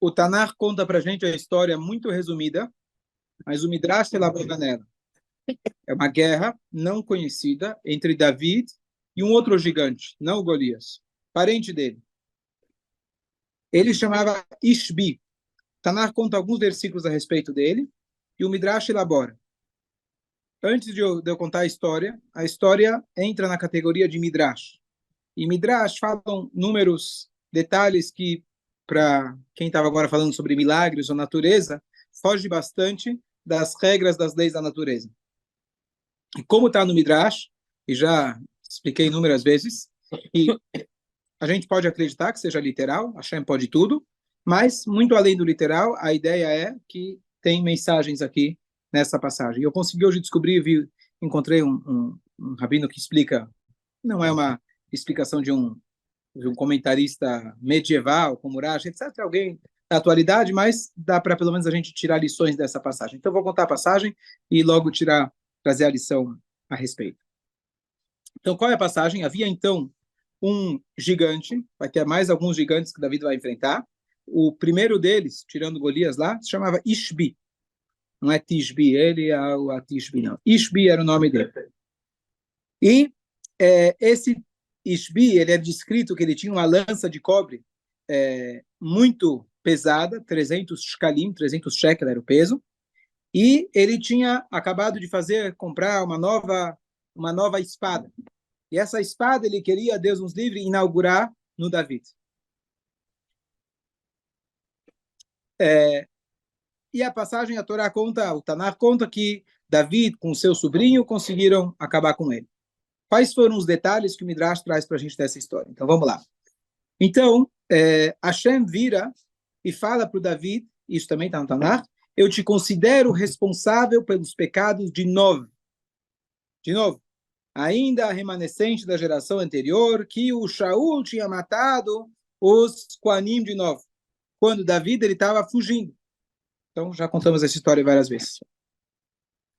o Tanakh conta para a gente a história muito resumida, mas o Midrash elabora nela. É uma guerra não conhecida entre David e um outro gigante, não Golias, parente dele. Ele chamava Ishbi. Tanakh conta alguns versículos a respeito dele e o Midrash elabora. Antes de eu contar a história entra na categoria de Midrash. E Midrash falam números, detalhes que, para quem estava agora falando sobre milagres ou natureza, foge bastante das regras das leis da natureza. E como está no Midrash, e já expliquei inúmeras vezes, e a gente pode acreditar que seja literal, Hashem pode tudo, mas, muito além do literal, a ideia é que tem mensagens aqui nessa passagem. Eu consegui hoje descobrir, encontrei um rabino que explica, não é uma explicação de um comentarista medieval, como Urash, etc., alguém da atualidade, mas dá para pelo menos a gente tirar lições dessa passagem. Então, vou contar a passagem e logo trazer a lição a respeito. Então, qual é a passagem? Havia, então, um gigante, vai ter mais alguns gigantes que Davi vai enfrentar. O primeiro deles, tirando Golias lá, se chamava Ishbi. Não é Tishbi, ele é o Tishbi, não. Ishbi era o nome dele. E esse Ishbi, ele é descrito que ele tinha uma lança de cobre muito pesada, 300 shkalim, 300 shekel era o peso, e ele tinha acabado de comprar uma nova espada. E essa espada ele queria, Deus nos livre, inaugurar no David. E a passagem, a Torá conta, o Tanakh conta que David, com seu sobrinho, conseguiram acabar com ele. Quais foram os detalhes que o Midrash traz para a gente dessa história? Então, vamos lá. Então, Hashem vira e fala para o David, isso também está no Tanakh, eu te considero responsável pelos pecados de Nov. De novo, ainda remanescente da geração anterior, que o Shaul tinha matado os Koanim de Nov, quando David estava fugindo. Então, já contamos essa história várias vezes.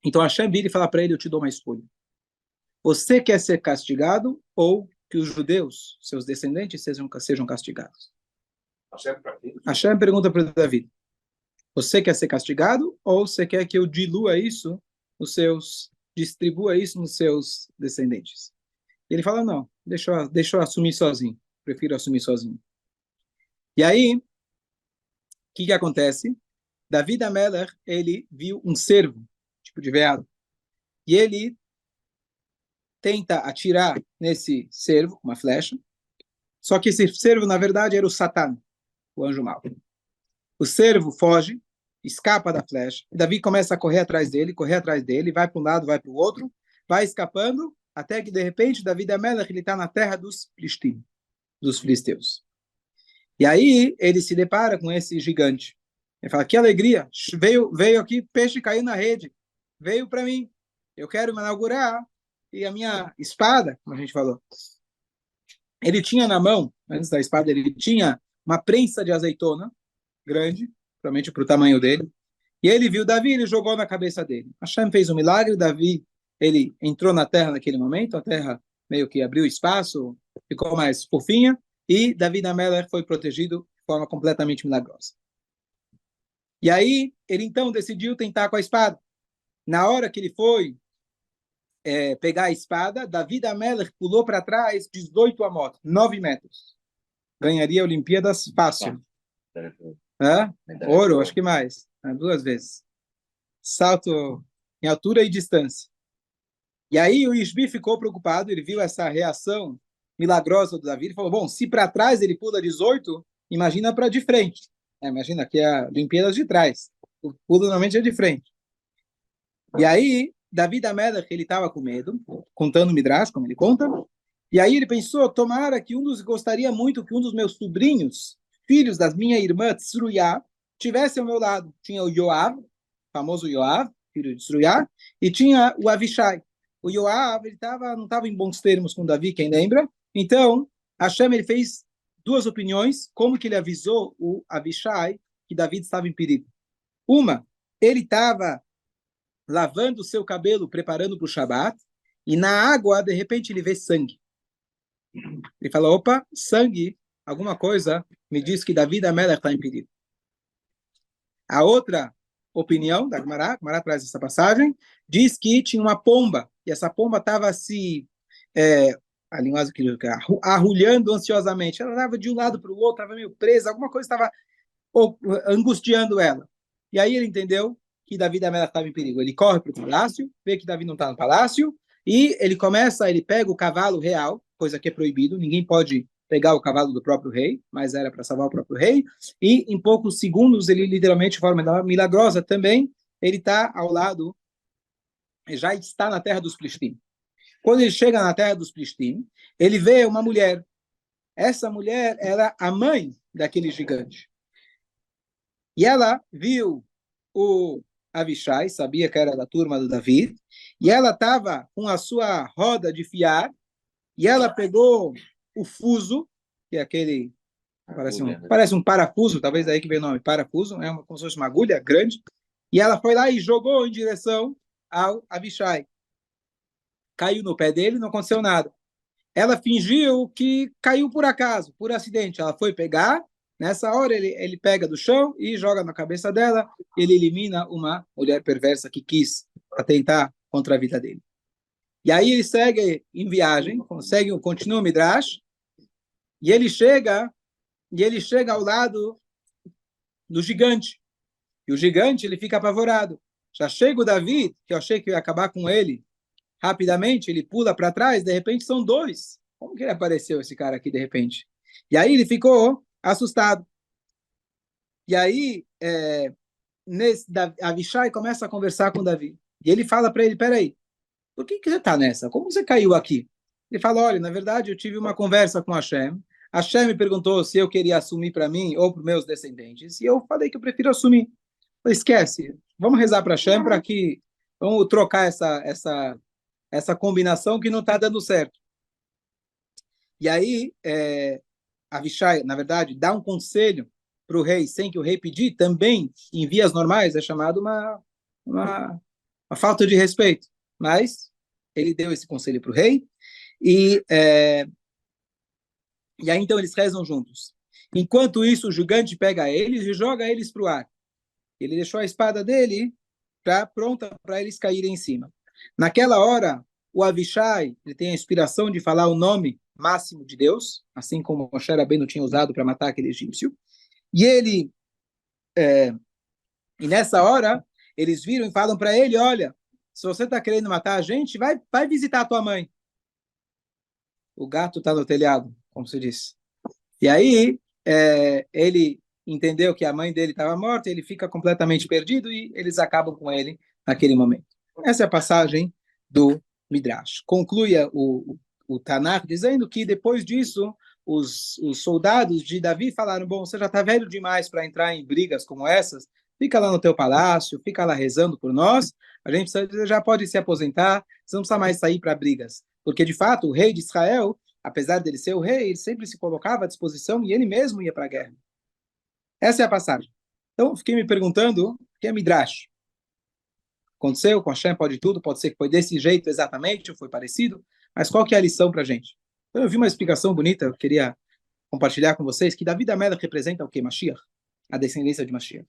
Então, Hashem vira e fala para ele, eu te dou uma escolha. Você quer ser castigado ou que os judeus, seus descendentes, sejam castigados? Hashem pergunta para David, você quer ser castigado ou você quer que eu distribua isso nos seus descendentes? Ele fala, não, deixa eu assumir sozinho, prefiro assumir sozinho. E aí, o que acontece? David Amelech, ele viu um cervo, tipo de veado, e ele tenta atirar nesse cervo, uma flecha, só que esse cervo, na verdade, era o Satã, o anjo mau. O cervo foge, escapa da flecha, e Davi começa a correr atrás dele, vai para um lado, vai para o outro, vai escapando, até que, de repente, Davi Amelech, ele está na terra dos filisteus. E aí, ele se depara com esse gigante. Ele fala, que alegria, veio aqui, peixe caiu na rede, veio para mim, eu quero me inaugurar, e a minha espada, como a gente falou, ele tinha na mão, antes da espada, ele tinha uma prensa de azeitona, grande, provavelmente para o tamanho dele, e ele viu Davi, ele jogou na cabeça dele. Hashem fez um milagre, Davi, ele entrou na terra naquele momento, a terra meio que abriu espaço, ficou mais fofinha, e Davi Amelech foi protegido de forma completamente milagrosa. E aí, ele então decidiu tentar com a espada. Na hora que ele foi pegar a espada, Davi Amelech pulou para trás 18 amot, 9 metros. Ganharia a Olimpíadas fácil. Ouro, acho que mais. 2 vezes. Salto em altura e distância. E aí o Ishbi ficou preocupado, ele viu essa reação milagrosa do Davi, ele falou, bom, se para trás ele pula 18, imagina para de frente. Imagina que é a Olimpíadas de trás. O pulo normalmente é de frente. E aí, Davi Amelech, ele estava com medo, contando o Midrash, como ele conta, e aí ele pensou, tomara que gostaria muito que um dos meus sobrinhos, filhos da minha irmã Tsruya, tivesse ao meu lado. Tinha o Yoav, famoso Yoav, filho de Tsruya, e tinha o Avishai. O Yoav, ele não estava em bons termos com Davi, quem lembra? Então, Hashem, ele fez 2 opiniões, como que ele avisou o Avishai que Davi estava em perigo. Uma, ele estava lavando o seu cabelo, preparando para o Shabat, e na água, de repente, ele vê sangue. Ele fala, opa, sangue, alguma coisa me diz que Davi Amelech está em perigo. A outra opinião da Gemara, a Gemara traz essa passagem, diz que tinha uma pomba, e essa pomba estava se, a linguagem que arrulhando ansiosamente. Ela estava de um lado para o outro, estava meio presa, alguma coisa estava angustiando ela. E aí ele entendeu que Davi da Mela estava em perigo. Ele corre para o palácio, vê que Davi não está no palácio, e ele pega o cavalo real, coisa que é proibido, ninguém pode pegar o cavalo do próprio rei, mas era para salvar o próprio rei, e em poucos segundos, ele literalmente, de forma milagrosa também, ele está ao lado, já está na terra dos Plishtim. Quando ele chega na terra dos Plishtim, ele vê uma mulher. Essa mulher era a mãe daquele gigante. E ela viu o Avishai, sabia que era da turma do Davi, e ela estava com a sua roda de fiar, e ela pegou o fuso, que é aquele, parece um parafuso, talvez daí que veio o nome, parafuso, como se fosse uma agulha grande, e ela foi lá e jogou em direção ao Avishai. Caiu no pé dele, não aconteceu nada. Ela fingiu que caiu por acaso, por acidente. Ela foi pegar, nessa hora ele pega do chão e joga na cabeça dela, ele elimina uma mulher perversa que quis atentar contra a vida dele. E aí ele segue em viagem, continua o Midrash, e ele chega ao lado do gigante. E o gigante, ele fica apavorado. Já chega o Davi, que eu achei que eu ia acabar com ele, rapidamente, ele pula para trás, de repente são dois. Como que ele apareceu, esse cara aqui, de repente? E aí ele ficou assustado. E aí, Avishai começa a conversar com Davi. E ele fala para ele, peraí, por que você está nessa? Como você caiu aqui? Ele fala, olha, na verdade, eu tive uma conversa com Hashem. Hashem me perguntou se eu queria assumir para mim ou para os meus descendentes. E eu falei que eu prefiro assumir. Falei, esquece, vamos rezar para Hashem para que... Vamos trocar essa combinação que não está dando certo. E aí, Avishai, na verdade, dá um conselho para o rei, sem que o rei pedir, também, em vias normais, é chamado uma falta de respeito. Mas ele deu esse conselho para o rei, e aí então eles rezam juntos. Enquanto isso, o gigante pega eles e joga eles para o ar. Ele deixou a espada dele pronta para eles caírem em cima. Naquela hora, o Avishai ele tem a inspiração de falar o nome máximo de Deus, assim como Moshe Rabbeinu tinha usado para matar aquele egípcio. E e nessa hora, eles viram e falam para ele, olha, se você está querendo matar a gente, vai visitar a tua mãe. O gato está no telhado, como se diz. E aí, ele entendeu que a mãe dele estava morta, ele fica completamente perdido e eles acabam com ele naquele momento. Essa é a passagem do Midrash. Conclui o Tanakh dizendo que depois disso, os soldados de Davi falaram, bom, você já está velho demais para entrar em brigas como essas, fica lá no teu palácio, fica lá rezando por nós, a gente já pode se aposentar, você não precisa mais sair para brigas. Porque, de fato, o rei de Israel, apesar dele ser o rei, ele sempre se colocava à disposição e ele mesmo ia para a guerra. Essa é a passagem. Então, fiquei me perguntando, o que é Midrash? Aconteceu com Hashem, pode tudo, pode ser que foi desse jeito exatamente, ou foi parecido, mas qual que é a lição para a gente? Então, eu vi uma explicação bonita, eu queria compartilhar com vocês, que Davi da Melech representa o quê? Mashiach, a descendência de Mashiach.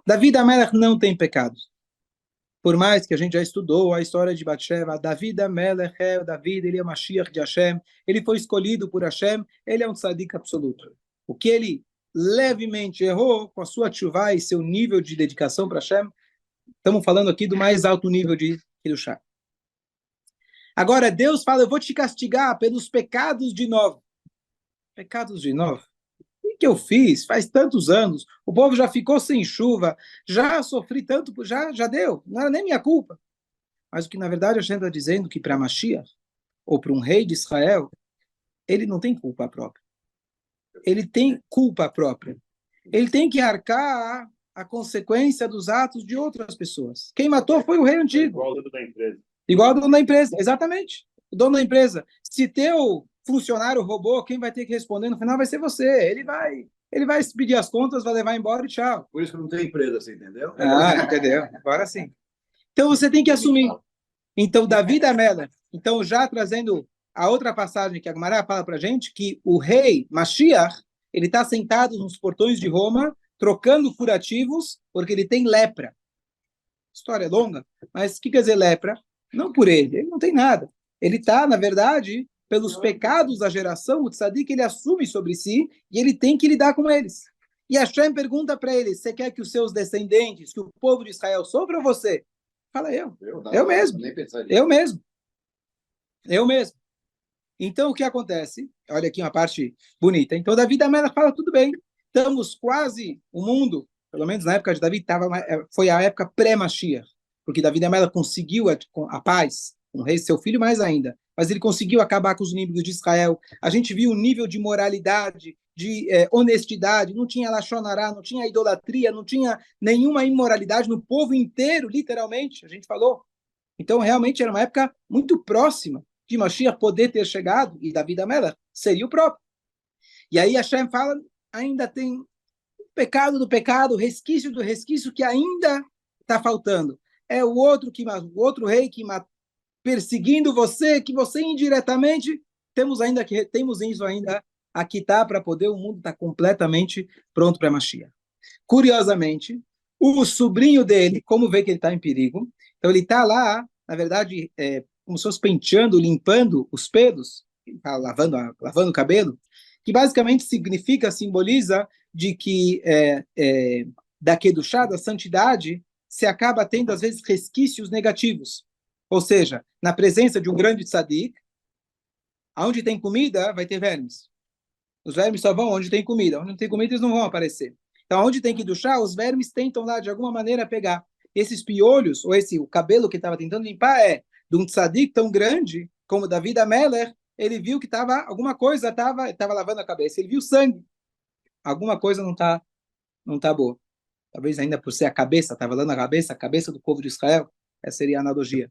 Davi da Melech não tem pecados. Por mais que a gente já estudou a história de Batsheva, Davi da Melech, Davi, ele é Mashiach de Hashem, ele foi escolhido por Hashem, ele é um tzadik absoluto. O que ele levemente errou com a sua tchuvá e seu nível de dedicação para Hashem, estamos falando aqui do mais alto nível de Kiddushá. Agora, Deus fala, eu vou te castigar pelos pecados de novo. Pecados de novo? O que eu fiz? Faz tantos anos, o povo já ficou sem chuva, já sofri tanto, já deu, não era nem minha culpa. Mas o que, na verdade, a gente está dizendo que para Mashiach, ou para um rei de Israel, ele não tem culpa própria. Ele tem culpa própria. Ele tem que arcar a consequência dos atos de outras pessoas. Quem matou foi o rei antigo. Igual ao dono da empresa. Igual ao dono da empresa, exatamente. O dono da empresa. Se teu funcionário roubou, quem vai ter que responder no final vai ser você. Ele vai pedir as contas, vai levar embora e tchau. Por isso que não tem empresa, você entendeu? Ah, entendeu? Agora sim. Então você tem que assumir. Então, Davi da Melech, então já trazendo a outra passagem que a Gemara fala para a gente, que o rei Mashiach, ele está sentado nos portões de Roma trocando curativos porque ele tem lepra. História longa, mas o que quer dizer lepra? Não por ele não tem nada. Ele está, na verdade, pelos pecados da geração, o tzadik ele assume sobre si e ele tem que lidar com eles. E Hashem pergunta para ele, você quer que os seus descendentes, que o povo de Israel sofra ou você? Fala eu mesmo, eu mesmo, eu mesmo. Então, o que acontece? Olha aqui uma parte bonita. Então, Davi da Mela fala, tudo bem, estamos quase, o mundo, pelo menos na época de Davi, foi a época pré-Mashiach, porque Davi da Mela conseguiu a paz, com o rei, seu filho mais ainda, mas ele conseguiu acabar com os inimigos de Israel. A gente viu o nível de moralidade, de honestidade, não tinha lachonará, não tinha idolatria, não tinha nenhuma imoralidade no povo inteiro, literalmente, a gente falou. Então, realmente, era uma época muito próxima de Mashiach poder ter chegado, e Davi da Mela seria o próprio. E aí Hashem fala, ainda tem pecado do pecado, resquício do resquício que ainda está faltando. É o outro rei que perseguindo você, que você indiretamente temos isso ainda a quitar para poder o mundo estar completamente pronto para Mashiach. Curiosamente, o sobrinho dele, como vê que ele está em perigo, então ele está lá, na verdade, como se fosse penteando, limpando os pelos, tá lavando o cabelo, que basicamente simboliza de que da Kedushá, da santidade, se acaba tendo, às vezes, resquícios negativos. Ou seja, na presença de um grande tzadik, onde tem comida, vai ter vermes. Os vermes só vão onde tem comida. Onde não tem comida, eles não vão aparecer. Então, onde tem que duchar, os vermes tentam lá, de alguma maneira, pegar. Esses piolhos, ou o cabelo que estava tentando limpar, de um tzadik tão grande como Davi da Meller, ele viu que alguma coisa estava lavando a cabeça. Ele viu sangue. Alguma coisa não tá boa. Talvez ainda por ser a cabeça, estava lavando a cabeça do povo de Israel. Essa seria a analogia.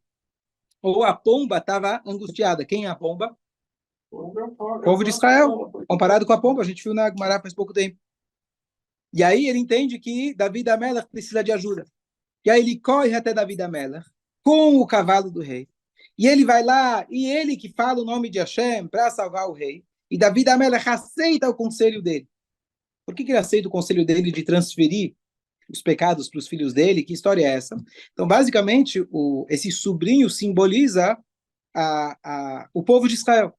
Ou a pomba estava angustiada. Quem é a pomba? O povo de Israel. Comparado com a pomba, a gente viu na Gumará faz pouco tempo. E aí ele entende que Davi da Melech precisa de ajuda. E aí ele corre até Davi da Melech com o cavalo do rei. E ele vai lá, e ele que fala o nome de Hashem para salvar o rei. E Davi da Melech aceita o conselho dele. Por que ele aceita o conselho dele de transferir os pecados para os filhos dele? Que história é essa? Então, basicamente, esse sobrinho simboliza o povo de Israel.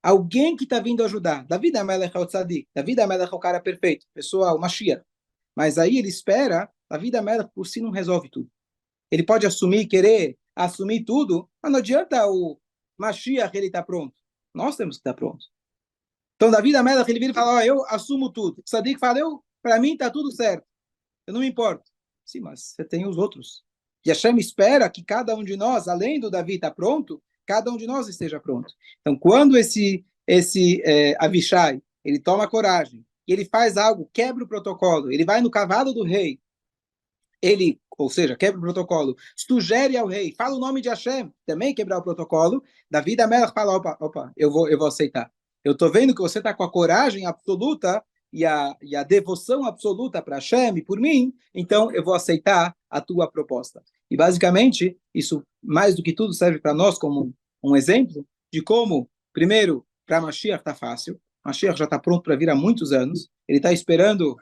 Alguém que está vindo ajudar. Davi da Melech é o tzadik. Davi da Melech é o cara perfeito. Pessoal, o Mashiach. Mas aí ele espera, Davi da Melech por si não resolve tudo. Ele pode querer assumir tudo, mas não adianta o Mashiach, ele está pronto. Nós temos que estar prontos. Então, Davi da Melech, ele vira e fala, eu assumo tudo. O tzadik fala, para mim está tudo certo. Eu não me importo. Sim, mas você tem os outros. E Hashem espera que cada um de nós, além do Davi estar pronto, cada um de nós esteja pronto. Então, quando esse Avishai, ele toma coragem, e ele faz algo, quebra o protocolo, ele vai no cavalo do rei, ou seja, quebra o protocolo, sugere ao rei, fala o nome de Hashem, também quebrar o protocolo, Davi da Melech fala, opa, eu vou aceitar. Eu estou vendo que você está com a coragem absoluta e a devoção absoluta para Hashem e por mim, então eu vou aceitar a tua proposta. E basicamente, isso mais do que tudo serve para nós como um exemplo de como, primeiro, para Mashiach está fácil, Mashiach já está pronto para vir há muitos anos, ele está esperando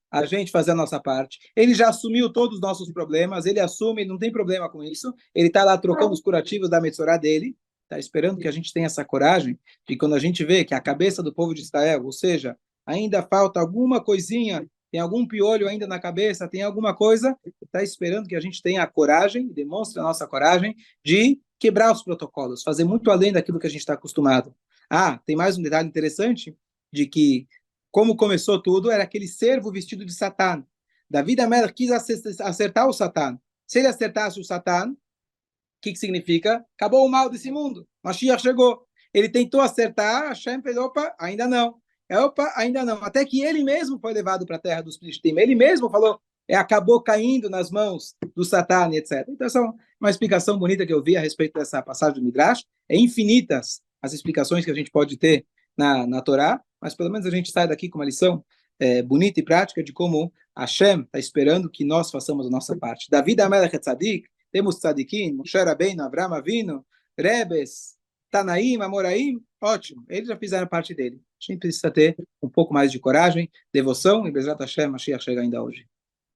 a gente fazer a nossa parte, ele já assumiu todos os nossos problemas, ele assume, não tem problema com isso, ele está lá trocando os curativos da Metzorá dele, está esperando que a gente tenha essa coragem, de quando a gente vê que a cabeça do povo de Israel, ou seja, ainda falta alguma coisinha, tem algum piolho ainda na cabeça, tem alguma coisa, está esperando que a gente tenha a coragem, demonstre a nossa coragem de quebrar os protocolos, fazer muito além daquilo que a gente está acostumado. Tem mais um detalhe interessante, de que, como começou tudo, era aquele servo vestido de Satã. Davi da Melech quis acertar o Satã. Se ele acertasse o Satã, o que significa? Acabou o mal desse mundo. Mashiach chegou. Ele tentou acertar, Hashem fez, ainda não. Ainda não. Até que ele mesmo foi levado para a terra dos Filistim. Ele mesmo falou, acabou caindo nas mãos do Satã, etc. Então, essa é uma explicação bonita que eu vi a respeito dessa passagem do Midrash. É infinitas as explicações que a gente pode ter na Torá, mas pelo menos a gente sai daqui com uma lição bonita e prática de como Hashem está esperando que nós façamos a nossa parte. Davi da Melech Tzadik, temos Tzadikim, Moshe Rabbeinu, Avraham Avinu, Rebes, Tanaim, Amoraim, ótimo, eles já fizeram parte dele. A gente precisa ter um pouco mais de coragem, devoção, e Bezrat Hashem, Mashiach chega ainda hoje.